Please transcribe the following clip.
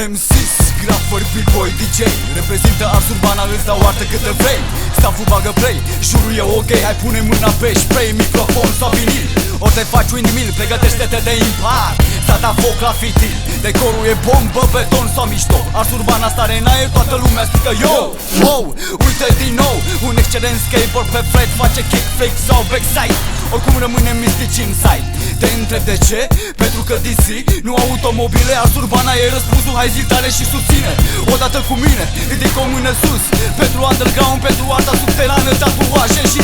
MCs, grafări, beat-boy, DJ reprezintă Ars Urbana, îți dau artă câte vrei. Staful bagă play, jurul e ok. Hai pune mâna pe spray, microfon sau vinil. Ori te faci windmill, pregătește-te de impact. Stata foc la fitil, decorul e bombă, beton sau mișto. Ars Urbana stare în aer, toată lumea strică yo, wow. Uite din nou, un excelent skateboard pe fret face kickflip sau backside. Oricum rămâne mistici în site. Te întreb de ce? Pentru că DC nu automobile. Ars Urbana e răspunsul, hai zi tare și susține. Odată cu mine, ridic o mână sus pentru underground, pentru arta subterană, tatuaje și